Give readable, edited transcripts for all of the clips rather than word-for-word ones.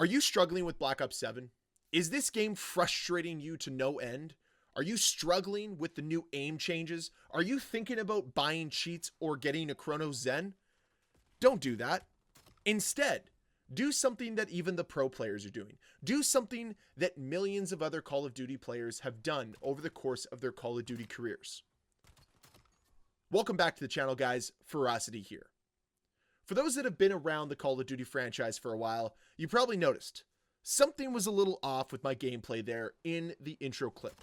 Are you struggling with Black Ops 7? Is this game frustrating you to no end? Are you struggling with the new aim changes? Are you thinking about buying cheats or getting a Chrono Zen? Don't do that. Instead, do something that even the pro players are doing. Do something that millions of other Call of Duty players have done over the course of their Call of Duty careers. Welcome back to the channel, guys. Ferocity here. For those that have been around the Call of Duty franchise for a while, you probably noticed something was a little off with my gameplay there in the intro clip.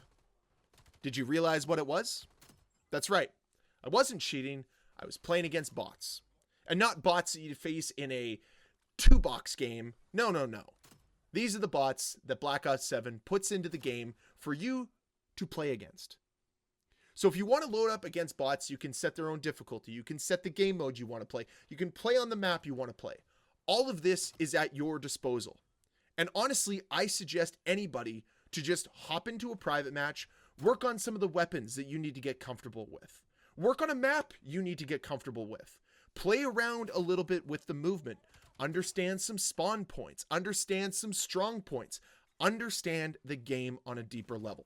Did you realize what it was? That's right. I wasn't cheating. I was playing against bots. And not bots that you face in a 2-box game. No. These are the bots that Black Ops 7 puts into the game for you to play against. So if you want to load up against bots, you can set their own difficulty. You can set the game mode you want to play. You can play on the map you want to play. All of this is at your disposal. And honestly, I suggest anybody to just hop into a private match, work on some of the weapons that you need to get comfortable with. Work on a map you need to get comfortable with. Play around a little bit with the movement. Understand some spawn points. Understand some strong points. Understand the game on a deeper level.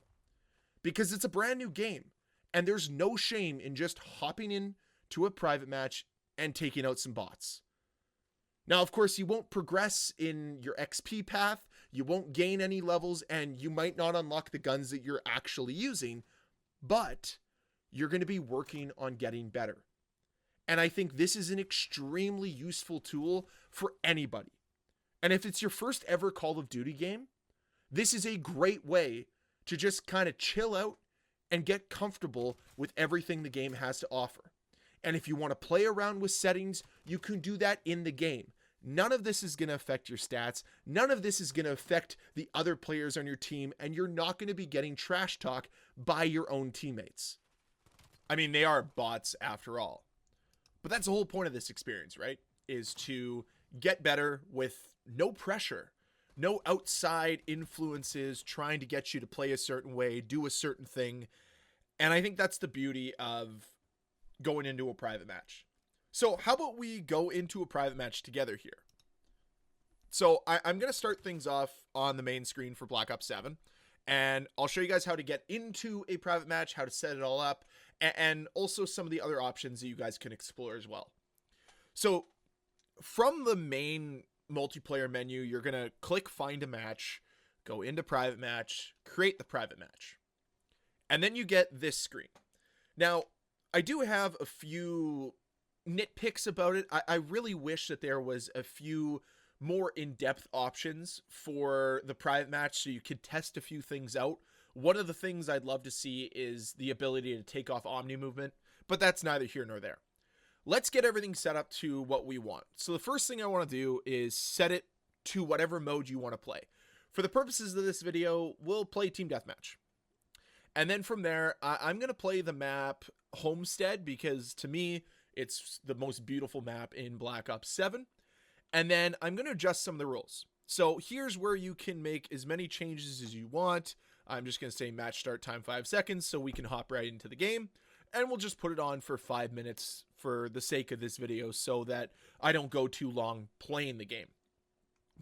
Because it's a brand new game. And there's no shame in just hopping in to a private match and taking out some bots. Now, of course, you won't progress in your XP path, you won't gain any levels, and you might not unlock the guns that you're actually using, but you're going to be working on getting better. And I think this is an extremely useful tool for anybody. And if it's your first ever Call of Duty game, this is a great way to just kind of chill out and get comfortable with everything the game has to offer. And if you want to play around with settings, you can do that in the game. None of this is going to affect your stats. None of this is going to affect the other players on your team, and you're not going to be getting trash talk by your own teammates. I mean, they are bots after all. But that's the whole point of this experience, right? Is to get better with no pressure. No outside influences trying to get you to play a certain way, do a certain thing. And I think that's the beauty of going into a private match. So how about we go into a private match together here? So I'm going to start things off on the main screen for Black Ops 7. And I'll show you guys how to get into a private match, how to set it all up, and also some of the other options that you guys can explore as well. So from the main multiplayer menu, you're going to click find a match, go into private match, create the private match. And then you get this screen. Now, I do have a few nitpicks about it. I really wish that there was a few more in-depth options for the private match so you could test a few things out. One of the things I'd love to see is the ability to take off Omni movement, but that's neither here nor there. Let's get everything set up to what we want. So the first thing I want to do is set it to whatever mode you want to play. For the purposes of this video, we'll play Team Deathmatch. And then from there, I'm going to play the map Homestead because to me, it's the most beautiful map in Black Ops 7. And then I'm going to adjust some of the rules. So here's where you can make as many changes as you want. I'm just going to say match start time 5 seconds so we can hop right into the game. And we'll just put it on for 5 minutes for the sake of this video so that I don't go too long playing the game.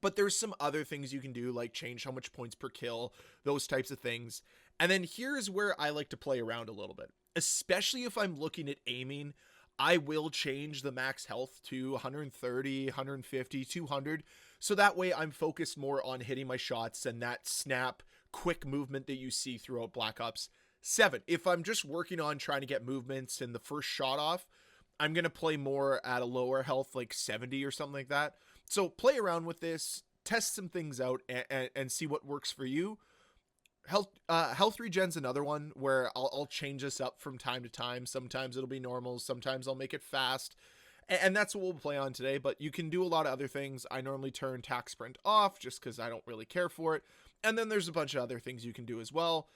But there's some other things you can do, like change how much points per kill, those types of things. And then here's where I like to play around a little bit. Especially if I'm looking at aiming, I will change the max health to 130, 150, 200. So that way I'm focused more on hitting my shots and that snap, quick movement that you see throughout Black Ops 7. If I'm just working on trying to get movements and the first shot off, I'm going to play more at a lower health, like 70 or something like that. So play around with this, test some things out, and see what works for you. Health regen's another one where I'll change this up from time to time. Sometimes it'll be normal. Sometimes I'll make it fast. And that's what we'll play on today. But you can do a lot of other things. I normally turn tac sprint off just because I don't really care for it. And then there's a bunch of other things you can do as well.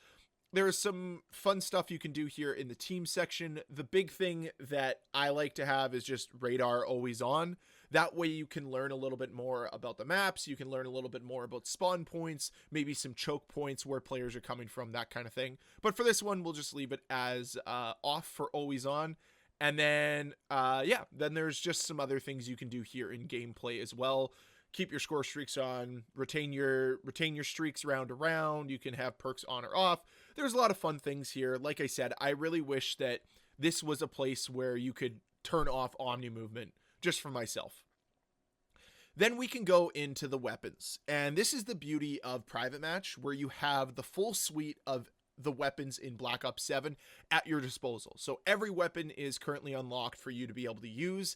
There is some fun stuff you can do here in the team section. The big thing that I like to have is just radar always on. That way you can learn a little bit more about the maps. You can learn a little bit more about spawn points, maybe some choke points, where players are coming from, that kind of thing. But for this one, we'll just leave it as off for always on. And then, yeah, then there's just some other things you can do here in gameplay as well. keep your score streaks on, retain your streaks round to round. You can have perks on or off. There's a lot of fun things here. Like I said, I really wish that this was a place where you could turn off Omni movement just for myself. Then we can go into the weapons. And this is the beauty of Private Match, where you have the full suite of the weapons in Black Ops 7 at your disposal. So every weapon is currently unlocked for you to be able to use.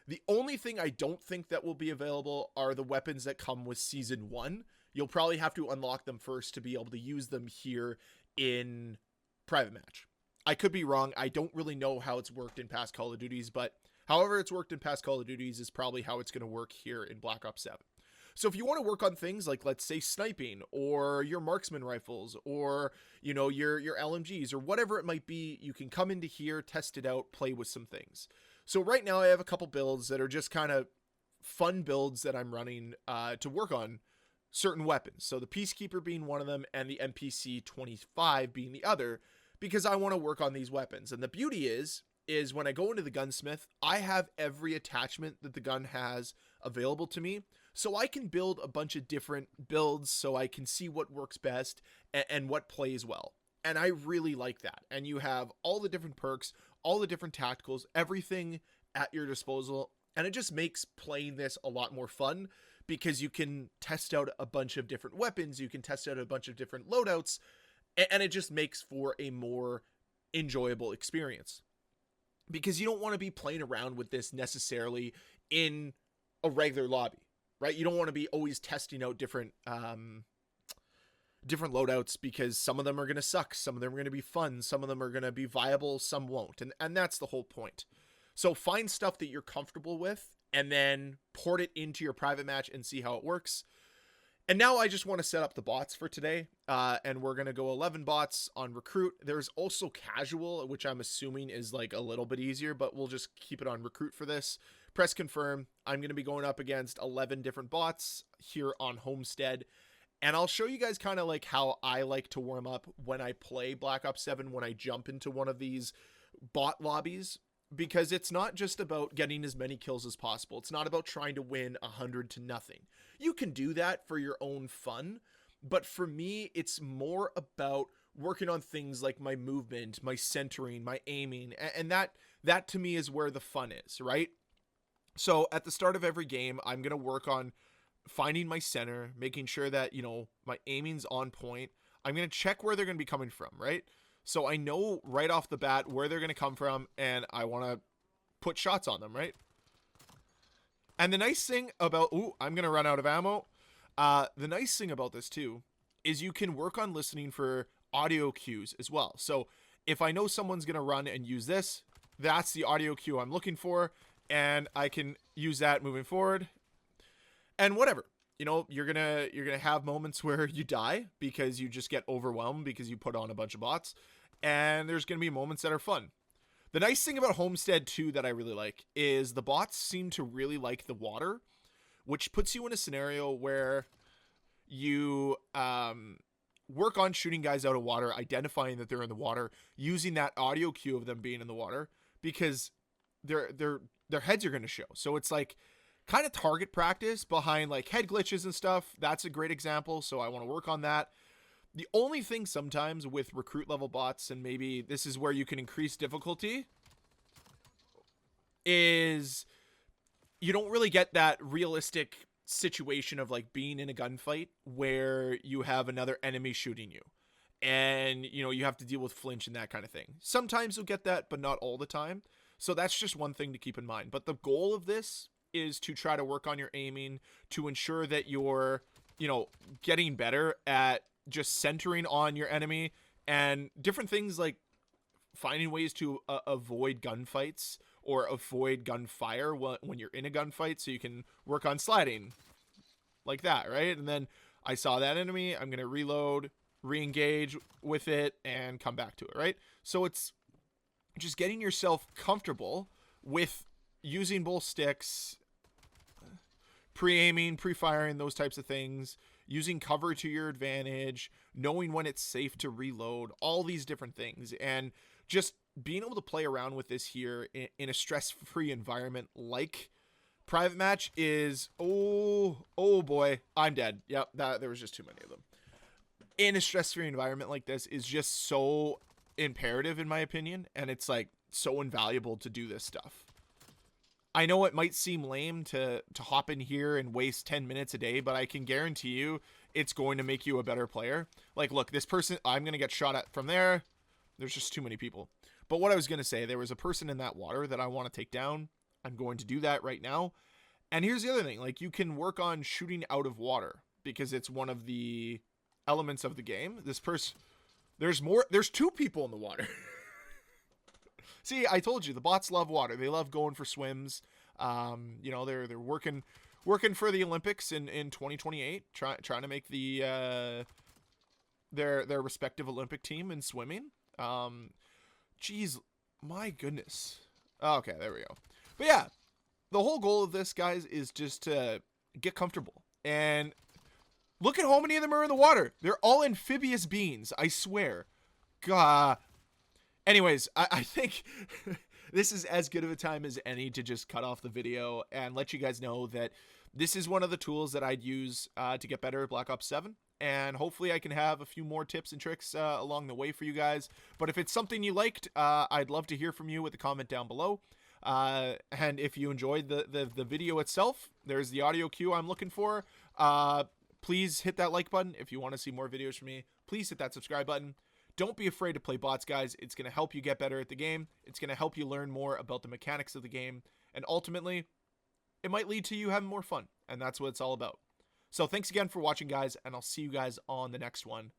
The only thing I don't think that will be available are the weapons that come with Season 1. You'll probably have to unlock them first to be able to use them here in Private Match. I could be wrong. I don't really know how it's worked in past Call of Duties, but however it's worked in past Call of Duties is probably how it's going to work here in Black Ops 7. So if you want to work on things like, let's say, sniping or your marksman rifles or, you know, your LMGs or whatever it might be, you can come into here, test it out, play with some things. So right now I have a couple builds that are just kind of fun builds that I'm running to work on certain weapons. So the Peacekeeper being one of them and the MPC 25 being the other, because I want to work on these weapons. And the beauty is when I go into the gunsmith, I have every attachment that the gun has available to me. So I can build a bunch of different builds so I can see what works best and what plays well. And I really like that. And you have all the different perks, all the different tacticals, everything at your disposal. And it just makes playing this a lot more fun because you can test out a bunch of different weapons. You can test out a bunch of different loadouts. And it just makes for a more enjoyable experience. Because you don't want to be playing around with this necessarily in a regular lobby, right? You don't want to be always testing out different loadouts because some of them are going to suck. Some of them are going to be fun. Some of them are going to be viable. Some won't. And that's the whole point. So find stuff that you're comfortable with and then port it into your private match and see how it works. And now I just want to set up the bots for today. And we're going to go 11 bots on recruit. There's also casual, which I'm assuming is like a little bit easier, but we'll just keep it on recruit for this. Press confirm. I'm going to be going up against 11 different bots here on Homestead. And I'll show you guys kind of like how I like to warm up when I play Black Ops 7, when I jump into one of these bot lobbies, because it's not just about getting as many kills as possible. It's not about trying to win 100-0. You can do that for your own fun, but for me, it's more about working on things like my movement, my centering, my aiming, and that to me is where the fun is, right? So at the start of every game, I'm going to work on finding my center, making sure that, you know, my aiming's on point. I'm going to check where they're going to be coming from, right? So I know right off the bat where they're going to come from, and I want to put shots on them, right? And the nice thing about, I'm going to run out of ammo. The nice thing about this too is you can work on listening for audio cues as well. So if I know someone's going to run and use this, that's the audio cue I'm looking for, and I can use that moving forward. And whatever, you know, you're going to have moments where you die because you just get overwhelmed because you put on a bunch of bots, and there's going to be moments that are fun. The nice thing about Homestead too that I really like is the bots seem to really like the water, which puts you in a scenario where you work on shooting guys out of water, identifying that they're in the water, using that audio cue of them being in the water, because their heads are going to show. So it's like kind of target practice behind like head glitches and stuff. That's a great example. So I want to work on that. The only thing sometimes with recruit level bots, and maybe this is where you can increase difficulty, is you don't really get that realistic situation of like being in a gunfight where you have another enemy shooting you and, you know, you have to deal with flinch and that kind of thing. Sometimes you'll get that, but not all the time. So that's just one thing to keep in mind. But the goal of this is to try to work on your aiming to ensure that you're, you know, getting better at just centering on your enemy and different things like finding ways to avoid gunfights or avoid gunfire when you're in a gunfight, so you can work on sliding like that, right? And then I saw that enemy, I'm going to reload, re-engage with it, and come back to it, right? So it's just getting yourself comfortable with using both sticks, pre-aiming, pre-firing, those types of things, using cover to your advantage, knowing when it's safe to reload, all these different things. And just being able to play around with this here in a stress-free environment like Private match is, oh boy, I'm dead. Yep, there was just too many of them. In a stress-free environment like this is just so imperative, in my opinion, and it's like so invaluable to do this stuff. I know it might seem lame to hop in here and waste 10 minutes a day, but I can guarantee you it's going to make you a better player. Like, look, this person, I'm going to get shot at from there. There's just too many people. But what I was going to say, there was a person in that water that I want to take down. I'm going to do that right now. And here's the other thing. Like, you can work on shooting out of water because it's one of the elements of the game. This person, there's 2 people in the water. See, I told you, the bots love water. They love going for swims. You know, they're working for the Olympics in 2028, trying to make the their respective Olympic team in swimming. Geez, my goodness. Okay, there we go. But yeah, the whole goal of this, guys, is just to get comfortable. And look at how many of them are in the water. They're all amphibious beings, I swear. God. Anyways, I think this is as good of a time as any to just cut off the video and let you guys know that this is one of the tools that I'd use to get better at Black Ops 7. And hopefully I can have a few more tips and tricks along the way for you guys. But if it's something you liked, I'd love to hear from you with a comment down below. And if you enjoyed the video itself, there's the audio cue I'm looking for. Please hit that like button. If you want to see more videos from me, please hit that subscribe button. Don't be afraid to play bots, guys. It's going to help you get better at the game. It's going to help you learn more about the mechanics of the game. And ultimately, it might lead to you having more fun. And that's what it's all about. So thanks again for watching, guys. And I'll see you guys on the next one.